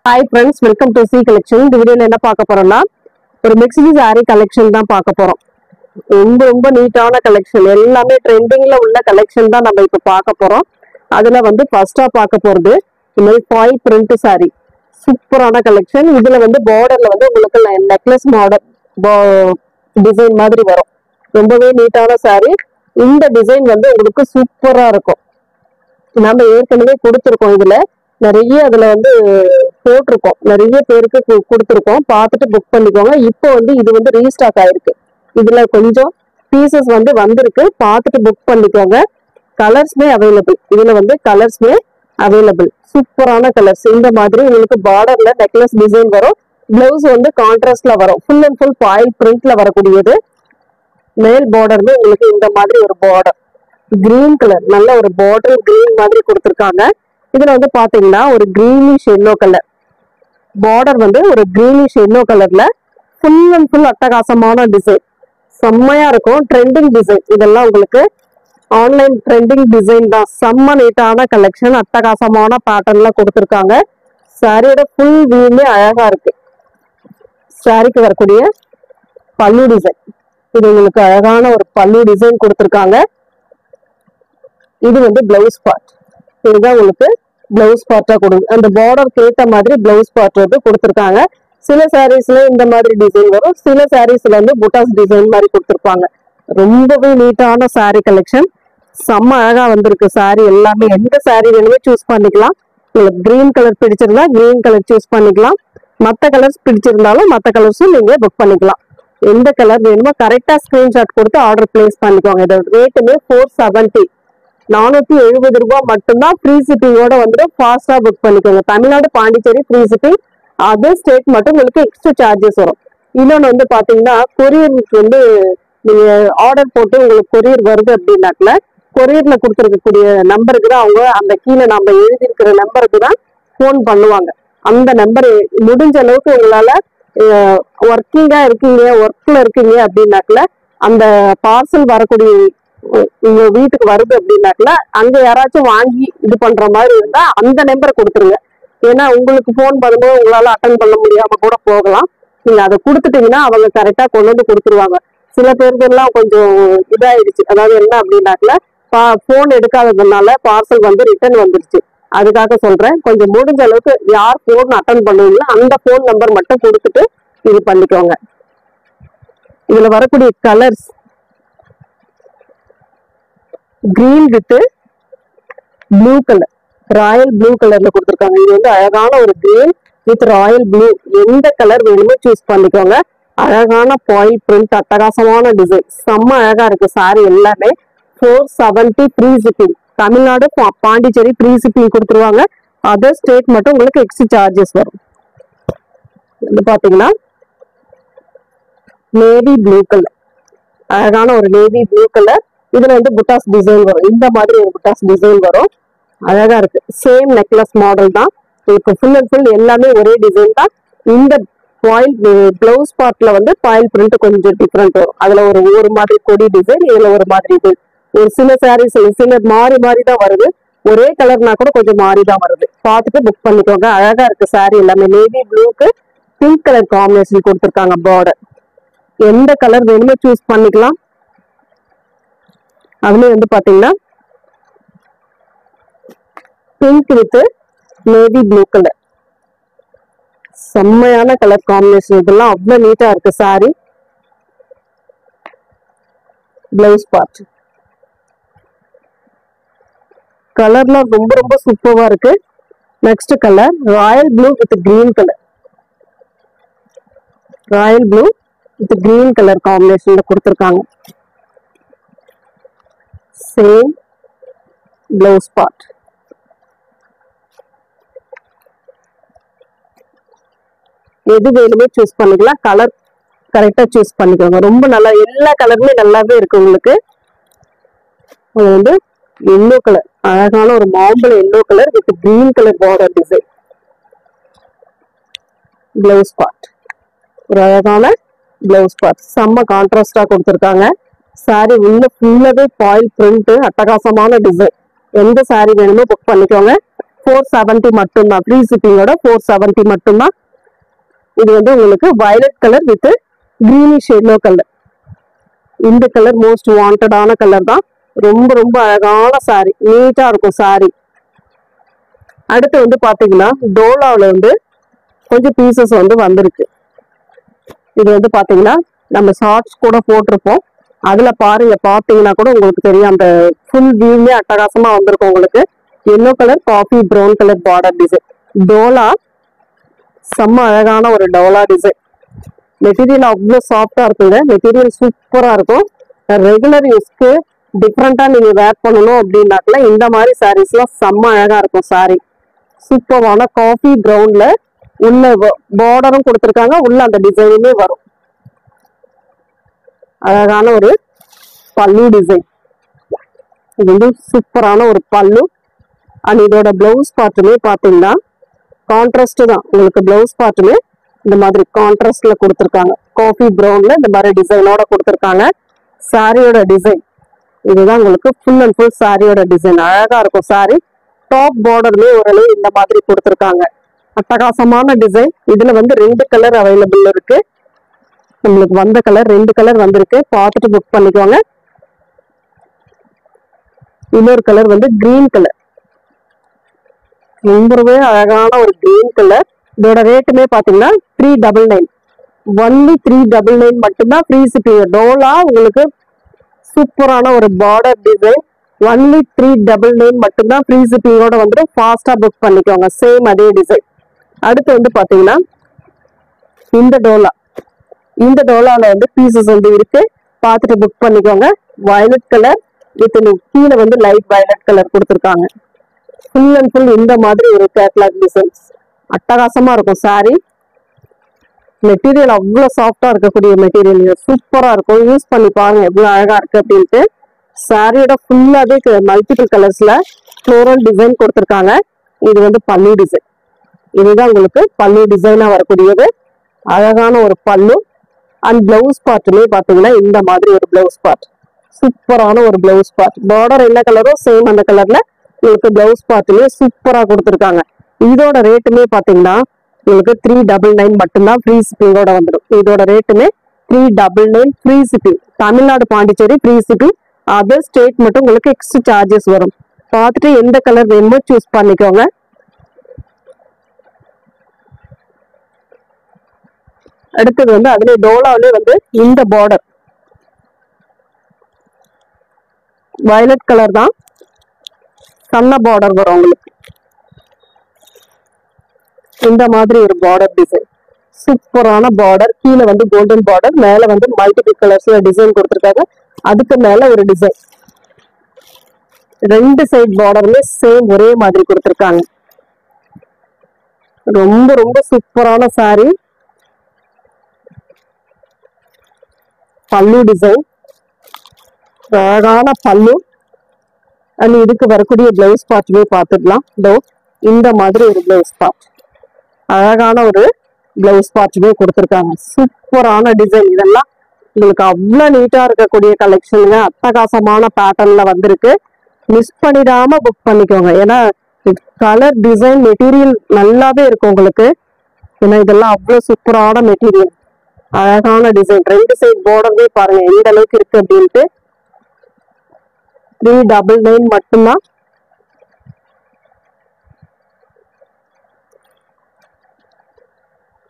Hi friends, welcome to C collection. இந்த வீடியோல என்ன பார்க்க போறோம்னா ஒரு மிக்ஸ்டு சாரி கலெக்ஷன் தான் பார்க்க போறோம். ரொம்ப ரொம்ப நீட்டான கலெக்ஷன், எல்லாமே ட்ரெண்டிங்ல உள்ள கலெக்ஷன் தான் நம்ம இப்ப பார்க்க போறோம். அதுல ஃபர்ஸ்டா பார்க்க போறது இந்த மாதிரி ஃபாயில் பிரிண்ட் சாரி, சூப்பரான கலெக்ஷன். இதுல பார்டர்ல உங்களுக்கு நெக்லஸ் மாடல் டிசைன் மாதிரி வரும். ரொம்பவே நீட்டான சாரி. இந்த டிசைன் உங்களுக்கு சூப்பரா இருக்கும். நம்ம ஏற்கனவே கொடுத்துருக்கோம், இதுல நிறைய அதுல போட்டிருக்கோம், நிறைய பேருக்கு கொடுத்துருக்கோம். பார்த்துட்டு புக் பண்ணிக்கோங்க. இப்போ இது ரீஸ்டாக் ஆயிருக்கு. இதுல கொஞ்சம் பீசஸ் வந்திருக்கு, பார்த்துட்டு புக் பண்ணிக்கோங்க. கலர்ஸ்மே அவைலபிள், இதுல கலர்ஸ்மே அவைலபிள். சூப்பரான கலர்ஸ். இந்த மாதிரி உங்களுக்கு பார்டர்ல நெக்லஸ் டிசைன் வரும். பிளவுஸ் கான்ட்ராஸ்ட்ல வரும். ஃபுல் அண்ட் ஃபுல் ஃபாயில் பிரிண்ட்ல வரக்கூடியது. மேல் பார்டர்ல உங்களுக்கு இந்த மாதிரி ஒரு பார்டர் கிரீன் கலர், நல்ல ஒரு பார்டர் கிரீன் மாதிரி கொடுத்துருக்காங்க. இதுல பாத்தீங்கன்னா ஒரு கிரீனிஷ் எல்லோ கலர் பார்டர், ஒரு கிரீனிஷ் எல்லோ கலர்ல ஃபுல் அண்ட் ஃபுல் அட்டகாசமான டிசைன், செம்மையா இருக்கும். ட்ரெண்டிங் டிசைன், இதெல்லாம் உங்களுக்கு ஆன்லைன் ட்ரெண்டிங் டிசைன் தான். செம்ம நீட்டான கலெக்ஷன், அட்டகாசமான பேட்டர்ன்ல கொடுத்துருக்காங்க. சாரியோட ஃபுல் வியூமே அழகா இருக்கு. சாரிக்கு வரக்கூடிய பல்லு டிசைன், இது உங்களுக்கு அழகான ஒரு பல்லு டிசைன் கொடுத்துருக்காங்க. இது பிளவுஸ் பார்ட், இதுதான் உங்களுக்கு பிளவுஸ் பார்ட்டா கொடுங்க. அந்த பார்டருக்கு ஏற்ற மாதிரி பிளவுஸ் பார்ட் கொடுத்துருக்காங்க. சில சாரீஸ்ல இந்த மாதிரி டிசைன் வரும், சில சாரீஸ்ல புட்டாஸ் டிசைன் மாதிரி கொடுத்துருப்பாங்க. ரொம்பவே நீட்டான சாரி கலெக்ஷன், செம்ம அழகா வந்திருக்கு. சாரி எல்லாமே எந்த சாரி வேணுமே சூஸ் பண்ணிக்கலாம். உங்களுக்கு கிரீன் கலர் பிடிச்சிருந்தா கிரீன் கலர் சூஸ் பண்ணிக்கலாம். மற்ற கலர்ஸ் பிடிச்சிருந்தாலும் மற்ற கலர்ஸும் நீங்க புக் பண்ணிக்கலாம். எந்த கலர் வேணுமோ கரெக்டா ஸ்கிரீன்ஷாட் கொடுத்து ஆர்டர் பிளேஸ் பண்ணிக்கோங்க. இதோட ரேட்டுமே 470, 470 ரூபாய் மட்டும்தான். ஃப்ரீ ஷிப்பிங்கோட ஃபாஸ்டா புக் பண்ணிக்கோங்க. Tamil Nadu, Pondicherry free shipping. Other state மட்டும் உங்களுக்கு எக்ஸ்ட்ரா சார்ஜஸ் வரும். இன்னொன்னு பாத்தீங்கன்னா கொரியருக்கு நீங்க ஆர்டர் போட்டு உங்களுக்கு கொரியர் வருது அப்படின்னாக்கல, கொரியர்ல கொடுத்துருக்கக்கூடிய நம்பருக்கு தான் அவங்க அந்த கீழே நம்ம எழுதியிருக்கிற நம்பருக்கு தான் ஃபோன் பண்ணுவாங்க. அந்த நம்பர் முடிஞ்ச அளவுக்கு உங்களால ஒர்க்கிங்கா இருக்கீங்க, ஒர்க்ல இருக்கீங்க அப்படின்னாக்கல, அந்த பார்சல் வரக்கூடிய உங்க வீட்டுக்கு வருது அப்படின்னாக்கல, அங்க யாராச்சும் வாங்கி இது பண்ற மாதிரி இருந்தா அந்த நம்பரை கொடுத்துருங்க. ஏன்னா உங்களுக்கு போன் பண்ணும்போது உங்களால அட்டன் பண்ண முடியாம கூட போகலாம். நீங்க அதை கொடுத்துட்டீங்கன்னா அவங்க கரெக்டா கொண்டு கொடுத்துருவாங்க. சில பேருக்கு எல்லாம் கொஞ்சம் இதாயிடுச்சு, அதாவது என்ன அப்படின்னாக்கல போன் எடுக்காததுனால பார்சல் ரிட்டர்ன் வந்துருச்சு. அதுக்காக சொல்றேன், கொஞ்சம் முடிஞ்ச அளவுக்கு யார் போன் அட்டன் பண்ணுவீங்களோ அந்த போன் நம்பர் மட்டும் கொடுத்துட்டு இது பண்ணிக்கோங்க. இதுல வரக்கூடிய colours green with blue colour, royal blue கலர்ல கொடுத்துருக்காங்க. இது அழகான ஒரு கிரீன் வித் ராயல் ப்ளூ. எந்த கலர் வேணுமோ சூஸ் பண்ணிக்கோங்க. அழகான ஃபாயில் பிரிண்ட், அட்டகாசமான டிசைன், செம்ம அழகா இருக்கு. சாரி எல்லாமே 470 free shipping. Tamil Nadu, Pondicherry free shipping கொடுத்துருவாங்க. அதர் ஸ்டேட் மட்டும் உங்களுக்கு எக்ஸ்ட்ரா சார்ஜஸ் வரும். இது பாத்தீங்கன்னா நேவி ப்ளூ கலர், அழகான ஒரு நேவி ப்ளூ கலர். இதுல புட்டாஸ் டிசைன் வரும். இந்த மாதிரி ஒரு புட்டாஸ் டிசைன் வரும், அழகா இருக்கு. சேம் நெக்லஸ் மாடல் தான். இப்போ ஃபுல் அண்ட் ஃபுல் எல்லாமே ஒரே டிசைன் தான். இந்த ஃபாயில் பிளவுஸ் பார்ட்ல ஃபாயில் பிரிண்ட் கொஞ்சம் டிஃப்ரெண்ட் வரும். அதுல ஒரு மாதிரி கொடி டிசைன், இதுல ஒரு மாதிரி இது. ஒரு சில சாரீஸ் சில மாறி மாறி தான் வருது. ஒரே கலர்னா கூட கொஞ்சம் மாறி தான் வருது. பார்த்துட்டு புக் பண்ணிக்கோங்க. அழகா இருக்கு சாரி எல்லாமே. நேவி ப்ளூக்கு பிங்க் கலர் காம்பினேஷன் கொடுத்துருக்காங்க. பார்டர் எந்த கலர் வேணுமோ சூஸ் பண்ணிக்கலாம். அதுலயே பாத்தீங்கன்னா pink with navy blue colour, செம்மையான கலர் காம்பினேஷன். இதெல்லாம் அவ்வளவு நீட்டா இருக்கு சாரி. பிளவுஸ் பார்ட் கலர்லாம் ரொம்ப ரொம்ப சூப்பரா இருக்கு. Next colour royal blue with green colour, royal blue with green colour காம்பினேஷன்ல கொடுத்துருக்காங்க. Same blouse part. எது வேணுமே சூஸ் பண்ணிக்கலாம். கலர் கரெக்டா சூஸ் பண்ணிக்கோங்க. ரொம்ப நல்லா, எல்லா கலருமே நல்லாவே இருக்கு உங்களுக்கு. அது எல்லோ கலர், அழகான ஒரு மாம்பழ yellow colour with green colour border design. Blouse part ஒரு அழகான பிளவுஸ் பார்ட், செம்ம கான்ட்ராஸ்டா கொடுத்துருக்காங்க. சாரி ஃபுல்லாவே ஃபாயில் பிரிண்ட், அட்டகாசமான டிசைன். எந்த சாரி வேணுமோ புக் பண்ணிக்கோங்க. 470 மட்டும்தான். ஃப்ரீ ஷிப்பிங்கோட 470 மட்டும்தான். இது வந்து உங்களுக்கு violet colour with greenish yellow colour. இந்த கலர் மோஸ்ட் வாண்டடான கலர் தான். ரொம்ப ரொம்ப அழகான சாரி, நீட்டா இருக்கும் சாரி. அடுத்து வந்து பாத்தீங்கன்னா டோலாவில் வந்து கொஞ்சம் பீசஸ் வந்து வந்திருக்கு. இது வந்து பாத்தீங்கன்னா நம்ம ஷார்ட்ஸ் கூட போட்டிருப்போம், அதுல பாருங்க, பாத்தீங்கன்னா கூட உங்களுக்கு தெரியும். அந்த ஃபுல் வியூமே அட்டகாசமா வந்திருக்கும் உங்களுக்கு. Yellow colour coffee brown colour border design. Dola செம்ம அழகான ஒரு டோலா டிசைன். மெட்டீரியல் அவ்வளோ சாஃப்டா இருக்குங்க. மெட்டீரியல் சூப்பரா இருக்கும். ரெகுலர் யூஸ்க்கு டிஃப்ரெண்டா நீங்க வேர் பண்ணணும் அப்படின்னாக்கல இந்த மாதிரி சாரீஸ்லாம் செம்ம அழகா இருக்கும். சாரி சூப்பரான காஃபி ப்ரௌன்ல உள்ள பார்டரும் கொடுத்துருக்காங்க, உள்ள அந்த டிசைனுமே வரும். அழகான ஒரு பல்லு டிசைன். இது வந்து சூப்பரான ஒரு பல்லு. அண்ட் இதோட பிளவுஸ் பார்ட்டுமே பாத்தீங்கன்னா கான்ட்ராஸ்ட் தான். உங்களுக்கு பிளவுஸ் பார்ட்டுமே இந்த மாதிரி கான்ட்ராஸ்ட்ல கொடுத்துருக்காங்க. காஃபி ப்ரௌன்ல இந்த மாதிரி டிசைனோட கொடுத்துருக்காங்க. சாரியோட டிசைன் இதுதான் உங்களுக்கு ஃபுல் அண்ட் ஃபுல் சாரியோட டிசைன். அழகா இருக்கும் சாரி. டாப் பார்டர்லயே ஓரளவு இந்த மாதிரி கொடுத்துருக்காங்க. அட்டகாசமான டிசைன். இதுல வந்து 2 கலர் அவைலபிள் இருக்கு. உங்களுக்கு வந்த கலர் 2 கலர் வந்திருக்கு, பார்த்துட்டு புக் பண்ணிக்கோங்க. இன்னொரு கலர் வந்து கிரீன் கலர், ரொம்பவே அழகான ஒரு கிரீன் கலர். இதோட ரேட்டுமே பாத்தீங்கன்னா 399. ஒன்லி 399 மட்டும்தான். Free shipping. டோலா உங்களுக்கு சூப்பரான ஒரு பார்டர் டிசைன். ஒன்லி 399 மட்டும்தான். ஃப்ரீ ஷிப்பிங்கோட வந்துடும். ஃபாஸ்டா புக் பண்ணிக்கோங்க. சேம் அதே டிசைன். அடுத்து வந்து பாத்தீங்கன்னா இந்த டோலா. இந்த டோலால வந்து பீசஸ் வந்து இருக்கு, பார்த்துட்டு புக் பண்ணிக்கோங்க. வயலட் கலர் வித் கீழே வந்து லைட் வயலட் கலர் கொடுத்துருக்காங்க. ஃபுல் அண்ட் ஃபுல் இந்த மாதிரி ஒரு கேட்லாக் டிசைன்ஸ். அட்டகாசமா இருக்கும் சாரி. மெட்டீரியல் அவ்வளோ சாஃப்டா இருக்கக்கூடிய மெட்டீரியல். சூப்பரா இருக்கும். யூஸ் பண்ணி பாருங்க எவ்வளவு அழகா இருக்கு அப்படின்ட்டு. சாரியோட ஃபுல்லாவே மல்டிபிள் கலர்ஸ்ல ஃப்ளோரல் டிசைன் கொடுத்துருக்காங்க. இது வந்து பல்லு டிசைன். இதுதான் உங்களுக்கு பல்லு டிசைனா வரக்கூடியது. அழகான ஒரு பல்லு. அண்ட் பிளவுஸ் பார்ட்டுமே பாத்தீங்கன்னா இந்த மாதிரி ஒரு பிளவுஸ் பார்ட். சூப்பரான ஒரு பிளவுஸ் பார்ட். பார்டர் என்ன கலரோ சேம் அந்த கலர்ல உங்களுக்கு பிளவுஸ் பார்ட்டுமே சூப்பரா கொடுத்துருக்காங்க. இதோட ரேட்டுமே பாத்தீங்கன்னா உங்களுக்கு 399 மட்டும்தான். ஃப்ரீ ஷிப்பிங்கோட வந்துடும். இதோட ரேட்டுமே 399 free shipping. Tamil Nadu Pondicherry free shipping. Other state மட்டும் உங்களுக்கு எக்ஸ்ட்ரா சார்ஜஸ் வரும். பார்த்துட்டு எந்த கலர் வேணுமோ சூஸ் பண்ணிக்கோங்க. அடுத்தது வந்து அதுல டோலாவிலே வந்து இந்த பார்டர் வயலட் கலர் தான். சன்ன பார்டர் வரும் உங்களுக்கு. இந்த மாதிரி ஒரு பார்டர் டிசைன். சூப்பரான பார்டர். கீழே வந்து கோல்டன் பார்டர், மேல வந்து மல்டிபிள் கலர்ஸ்ல டிசைன் கொடுத்துருக்காங்க. அதுக்கு மேல ஒரு டிசைன். 2 சைட் பார்டருமே சேம் ஒரே மாதிரி கொடுத்துருக்காங்க. ரொம்ப ரொம்ப சூப்பரான சாரி. பல்லு டிசைன் அழகான பல்லு. அண்ட் இதுக்கு வரக்கூடிய பிளவுஸ் பார்ட்டுமே பார்த்துக்கலாம். இந்த மாதிரி ஒரு பிளவுஸ் பார்ட். அழகான ஒரு பிளவுஸ் பார்ட்டுமே கொடுத்துருக்காங்க. சூப்பரான டிசைன். இதெல்லாம் உங்களுக்கு அவ்வளவு நீட்டா இருக்கக்கூடிய கலெக்ஷனுங்க. அட்டகாசமான பேட்டர்ன்ல வந்திருக்கு. மிஸ் பண்ணிடாம புக் பண்ணிக்கோங்க. ஏன்னா கலர் டிசைன் மெட்டீரியல் நல்லாவே இருக்கும் உங்களுக்கு. ஏன்னா இதெல்லாம் அவ்வளவு சூப்பரான மெட்டீரியல். அழகான டிசைன். 2 சைட் பார்டர்வே பாருங்க எந்த அளவுக்கு இருக்கு அப்படின்ட்டு. 399 மட்டும்தான்.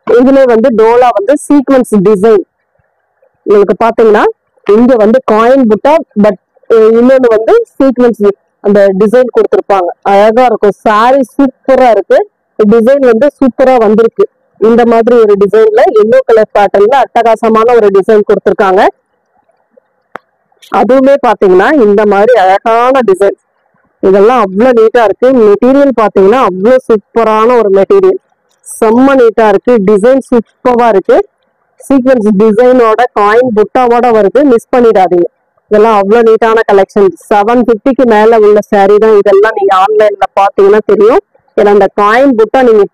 இதுல வந்து டோலா வந்து சீக்வன்ஸ் டிசைன். உங்களுக்கு பாத்தீங்கன்னா இங்க வந்து காயின் புட்டா, பட் இன்னொன்னு வந்து சீக்வன்ஸ் அந்த டிசைன் கொடுத்துருப்பாங்க. அழகா இருக்கும். சாரி சூப்பரா இருக்கு. டிசைன் வந்து சூப்பரா வந்திருக்கு. இந்த மாதிரி ஒரு டிசைன்ல எல்லோ கலர் பேட்டர்ன்ல அட்டகாசமான ஒரு டிசைன் கொடுத்துருக்காங்க. அதுவுமே பாத்தீங்கன்னா இந்த மாதிரி அழகான டிசைன். இதெல்லாம் அவ்வளவு நீட்டா இருக்கு. மெட்டீரியல் பாத்தீங்கன்னா அவ்வளவு சூப்பரான ஒரு மெட்டீரியல். செம்ம நீட்டா இருக்கு. டிசைன் சூப்பரா இருக்கு. சீக்வன்ஸ் டிசைனோட காயின் புட்டாவோட வருது. மிஸ் பண்ணிடாதீங்க. இதெல்லாம் அவ்வளவு நீட்டான கலெக்ஷன். 750க்கு மேல உள்ள சாரி தான் இதெல்லாம். நீங்க ஆன்லைன்ல பாத்தீங்கன்னா தெரியும். ஏன்னா அந்த காயின் புட்டா நீங்க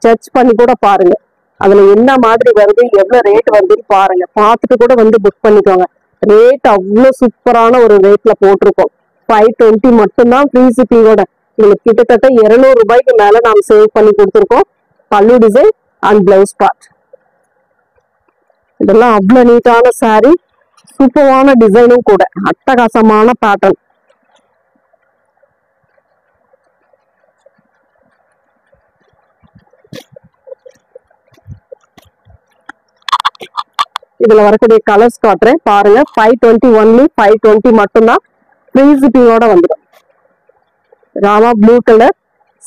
சர்ச் பண்ணி கூட பாருங்க. அதுல என்ன மாதிரி வருது, எவ்வளவு ரேட் வருதுன்னு பாருங்க. பார்த்துட்டு கூட வந்து புக் பண்ணிக்கோங்க. ரேட் அவ்வளவு சூப்பரான ஒரு ரேட்ல போட்டிருக்கோம். 520 மட்டும்தான் ஃப்ரீ ஷிப்பிங்கோட. உங்களுக்கு கிட்டத்தட்ட 200 ரூபாய்க்கு மேல நாம் சேவ் பண்ணி கொடுத்துருக்கோம். பல்லு டிசைன் அண்ட் பிளவுஸ் பார்ட். இதெல்லாம் அவ்வளவு நீட்டான சாரி, சூப்பரான டிசைனும் கூட, அட்டகாசமான பேட்டர்ன். இதுல வரக்கூடிய கலர்ஸ் காட்டுறேன் பாருங்க. 520 ஒன்லி 520 மட்டும்தான். ஃப்ரீ ஷிப்பிங்கோட வந்துடும். Rama blue colour,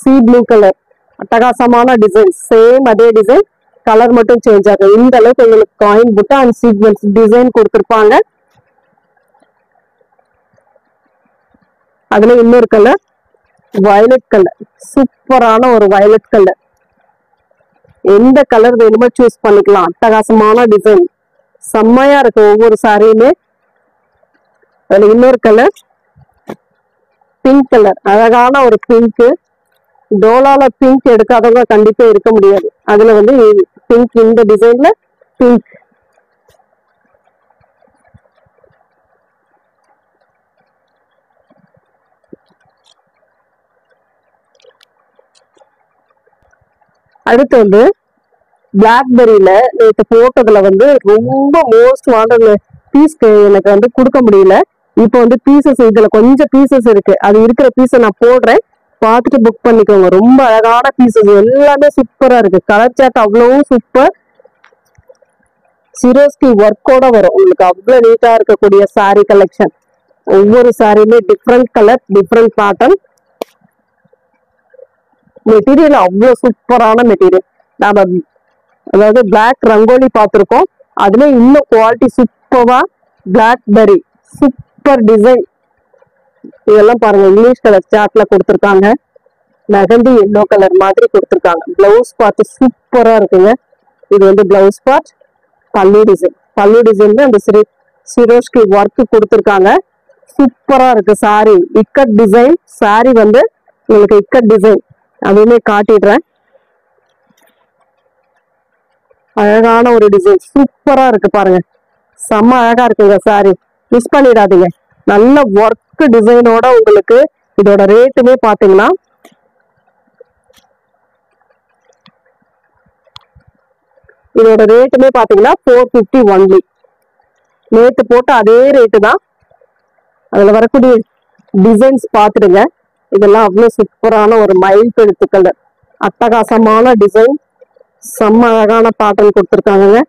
C blue colour, அட்டகாசமான டிசைன். சேம் அதே டிசைன், கலர் மட்டும் சேஞ்ச் ஆகும். இந்த அளவுக்கு உங்களுக்கு காயின் புட்டா அண்ட் சீக்வென்ஸ் டிசைன் கொடுத்துருப்பாங்க. அதுல இன்னொரு கலர் வயலட் கலர், சூப்பரான ஒரு வயலட் கலர். எந்த கலர் வேணுமோ சூஸ் பண்ணிக்கலாம். அட்டகாசமான டிசைன், செம்மையா இருக்கு ஒவ்வொரு சாரியுமே. அதுல இன்னொரு கலர் பிங்க் கலர், அழகான ஒரு பிங்க். டோலால பிங்க் எடுக்காதவங்க கண்டிப்பா இருக்க முடியாது. அதுல வந்து பிங்க், இந்த டிசைன்ல பிங்க். அடுத்து வந்து பிளாக்பெரியில நேற்று போட்டதுல வந்து ரொம்ப மோஸ்ட் வாண்டட் பீஸ் எனக்கு வந்து கொடுக்க முடியல. இப்போ வந்து பீசஸ் இதுல கொஞ்சம் பீசஸ் இருக்கு. அது இருக்கிற பீஸை நான் போடுறேன், பார்த்துட்டு புக் பண்ணிக்கோங்க. ரொம்ப அழகான பீசஸ், எல்லாமே சூப்பரா இருக்கு. கலர் சாட் அவ்வளவும் சூப்பர். சிரோஸ்கி ஒர்க்கோட வரும் உங்களுக்கு. அவ்வளவு நீட்டா இருக்கக்கூடிய சாரி கலெக்ஷன். ஒவ்வொரு சாரியுமே different colour, different pattern. Material அவ்வளவு சூப்பரான மெட்டீரியல். நாம அதாவது பிளாக் ரங்கோலி பார்த்துருக்கோம், அதுல இன்னும் குவாலிட்டி சூப்பரா. Blackberry super design. இதெல்லாம் பாருங்க, இங்கிலீஷ் கலர் சார்ட்ல கொடுத்துருக்காங்க. மெகந்தி எல்லோ கலர் மாதிரி கொடுத்துருக்காங்க. பிளவுஸ் பார்த்து சூப்பரா இருக்குங்க. இது வந்து பிளவுஸ் பார்ட். பல்லு டிசைன், பல்லு டிசைன்ல அந்த சிரோஸ்கி ஒர்க் கொடுத்துருக்காங்க. சூப்பரா இருக்கு சாரி. இக்கட் டிசைன் சாரி வந்து உங்களுக்கு இக்கட் டிசைன், அதுவுமே காட்டிடுறேன். அழகான ஒரு டிசைன், சூப்பரா இருக்கு பாருங்க. செம்ம அழகா இருக்குங்க சாரி, மிஸ் பண்ணிடாதீங்க. நல்ல ஒர்க் டிசைனோட உங்களுக்கு. இதோட ரேட்டுமே பாத்தீங்கன்னா இதோட ரேட்டுமே பாத்தீங்கன்னா 450 ஒன்லி. நேத்து போட்ட அதே ரேட்டு தான். அதுல வரக்கூடிய டிசைன்ஸ் பாத்துடுங்க. இதெல்லாம் அவ்வளவு சூப்பரான ஒரு மயில் கழுத்து கலர், அட்டகாசமான டிசைன், செம்ம அழகான பேட்டர்ன் கொடுத்துருக்காங்க.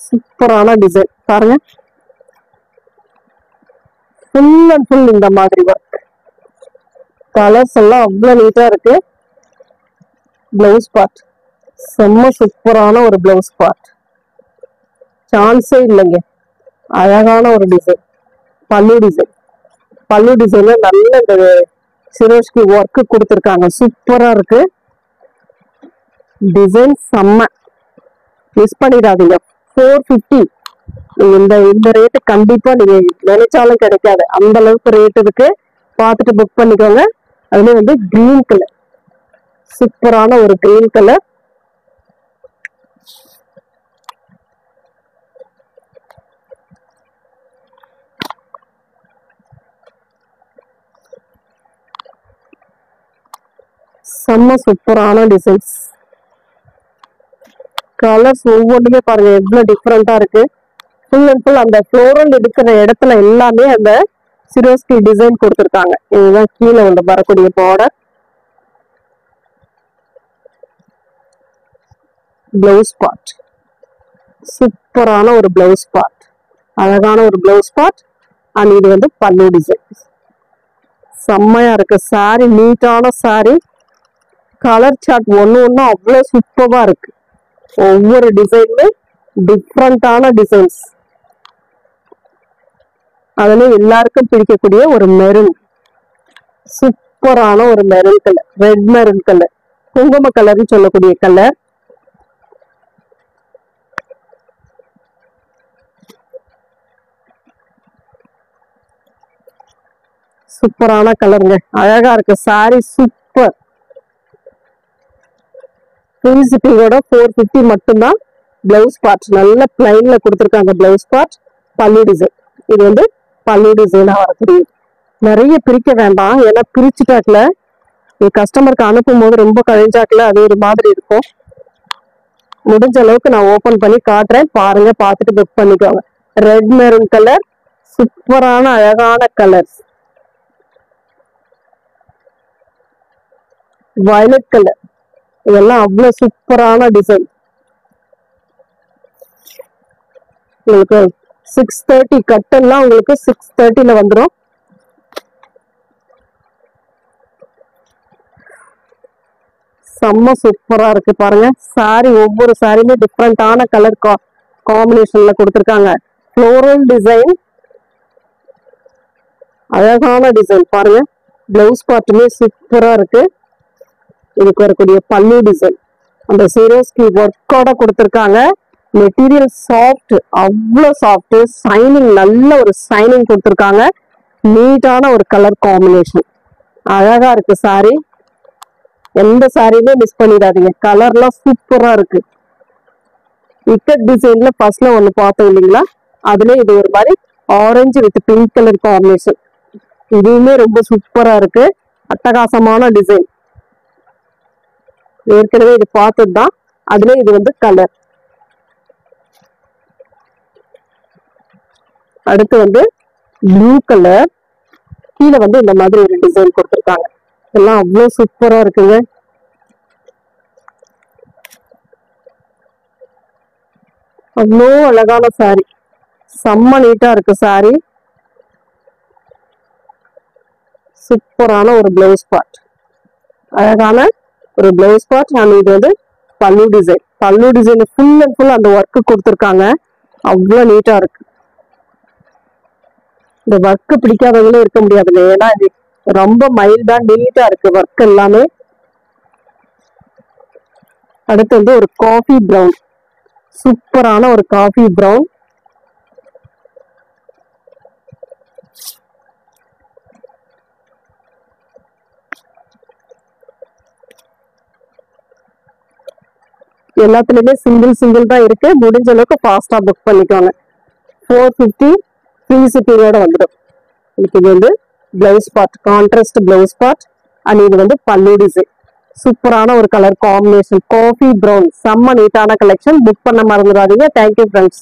சூப்பரான டிசைன் பாருங்க. ஃபுல் அண்ட் ஃபுல் இந்த மாதிரி ஒர்க். கலர்ஸ் எல்லாம் அவ்வளவு நீட்டா இருக்கு. பிளவுஸ் பார்ட் செம்ம சூப்பரான ஒரு பிளவுஸ் பார்ட், சான்ஸே இல்லைங்க. அழகான ஒரு டிசைன். பல்லு டிசைன், பல்லு டிசைன்ல நல்ல இந்த சிரோஸ்கி ஒர்க் கொடுத்துருக்காங்க. சூப்பரா இருக்கு டிசைன், செம்ம. மிஸ் பண்ணிடாதீங்க. 450 இந்த ரேட்டு கண்டிப்பா நீங்க நினைச்சாலும் கிடைக்காது. அந்த அளவுக்கு ரேட் இருக்கு. பார்த்துட்டு புக் பண்ணிக்கோங்க. அதுல வந்து கிரீன் கலர், சூப்பரான ஒரு கிரீன் கலர். செம்ம சூப்பரான டிசைன்ஸ். கலர்ஸ் ஒவ்வொன்றுமே பாருங்க எவ்வளவு டிஃப்ரெண்டா இருக்கு. ஃபுல் அண்ட் ஃபுல் அந்த ஃப்ளோரல் இருக்கிற இடத்துல எல்லாமே அந்த சிரோஸ்கி டிசைன் கொடுத்துருக்காங்க. இதுதான் கீழே வந்து வரக்கூடிய பார்டர். பிளவுஸ் பார்ட் சூப்பரான ஒரு பிளவுஸ் பார்ட், அழகான ஒரு பிளவுஸ் பார்ட். அண்ட் இது வந்து பல்லு டிசைன். செம்மையா இருக்கு சாரி, நீட்டான சாரி. கலர் சார்ட் ஒன்னு அவ்வளவு சூப்பரா இருக்கு. ஒவ்வொரு டிசைனுமே டிஃப்ரெண்டான டிசைன்ஸ். அதுல எல்லாருக்கும் பிடிக்கக்கூடிய ஒரு மெரூன், சூப்பரான ஒரு maroon colour, red maroon colour, குங்கும கலர்னு சொல்லக்கூடிய கலர். சூப்பரான கலருங்க, அழகா இருக்கு சாரி, சூப்பர். ஃப்ரீ ஷிப்பிங்கோட 450 மட்டும்தான். பிளவுஸ் பார்ட் நல்ல பிளைன்ல கொடுத்துருக்காங்க. பிளவுஸ் பார்ட், பல்லு டிசைன். இது வந்து பல்லு டிசைனா வரக்கூடிய. நிறைய பிரிக்க வேண்டாம், ஏன்னா பிரிச்சுட்டாக்கல கஸ்டமருக்கு அனுப்பும் போது ரொம்ப கழிஞ்சாக்கல அது ஒரு மாதிரி இருக்கும். முடிஞ்ச அளவுக்கு நான் ஓபன் பண்ணி காட்டுறேன், பாருங்க, பார்த்துட்டு புக் பண்ணிக்கோங்க. ரெட் மெரூன் கலர், சூப்பரான அழகான கலர்ஸ். வயலட் கலர், இதெல்லாம் அவ்வளவு சூப்பரான டிசைன். உங்களுக்கு 630 கட்டெல்லாம் உங்களுக்கு 630ல வந்துடும். செம்ம சூப்பரா இருக்கு பாருங்க. சாரி, ஒவ்வொரு சாரியுமே டிஃப்ரெண்டான கலர் காம்பினேஷன்ல கொடுத்துருக்காங்க. ஃப்ளோரல் டிசைன், அழகான டிசைன் பாருங்க. பிளவுஸ் பார்ட்டுமே சூப்பரா இருக்கு. இதுக்கு வரக்கூடிய பல்லு டிசைன் அந்த சீரோஸ்கி ஒர்க்கோட கொடுத்துருக்காங்க. மெட்டீரியல் சாஃப்ட், அவ்வளோ சாஃப்ட், சைனிங், நல்ல ஒரு சைனிங் கொடுத்துருக்காங்க. நீட்டான ஒரு கலர் காம்பினேஷன், அழகா இருக்கு சாரி. எந்த சாரியுமே மிஸ் பண்ணிடாதீங்க, கலர்லாம் சூப்பரா இருக்கு. இக்கட் டிசைன்ல ஃபர்ஸ்ட்ல ஒண்ணு பார்த்தோம் இல்லைங்களா, அதுல இது ஒரு மாதிரி orange with pink colour combination. இதுவுமே ரொம்ப சூப்பரா இருக்கு, அட்டகாசமான டிசைன். ஏற்கனவே இது பார்த்தது தான், அதுல இது வந்து கலர். அடுத்து வந்து ப்ளூ கலர், கீழே வந்து இந்த மாதிரி ஒரு டிசைன் கொடுத்துருக்காங்க. எல்லாம் அவ்வளோ சூப்பரா இருக்குங்க. அவ்வளோ அழகான சாரி, செம்ம நீட்டா இருக்கு சாரி. சூப்பரான ஒரு பிளவுஸ் பார்ட், அழகான ஒரு பிளவுஸ் பார்ட். அண்ட் இது வந்து பல்லு டிசைன். பல்லு டிசைன் ஃபுல் அண்ட் ஃபுல் அந்த ஒர்க்கு கொடுத்துருக்காங்க, அவ்வளோ நீட்டா இருக்கு. இந்த ஒர்க்கு பிடிக்காதவங்களும் இருக்க முடியாதுங்க, ஏன்னா இது ரொம்ப மைல்டா நீட்டா இருக்கு ஒர்க் எல்லாமே. அடுத்து வந்து ஒரு காஃபி ப்ரௌன், சூப்பரான ஒரு காஃபி ப்ரௌன். எல்லாத்துலயுமே சிங்கிள் தான் இருக்கு. முடிஞ்ச அளவுக்கு ஃபாஸ்டா புக் பண்ணிக்கோங்க. 450 ஃப்ரீ ஷிப்பிங்கோட வந்துடும். இது வந்து blouse part, contrast blouse part. And இது வந்து பல்லு டிசைன். சூப்பரான ஒரு கலர் காம்பினேஷன், காஃபி ப்ரௌன், செம்ம நீட்டான கலெக்ஷன். புக் பண்ண மறந்துடாதீங்க. Thank you friends.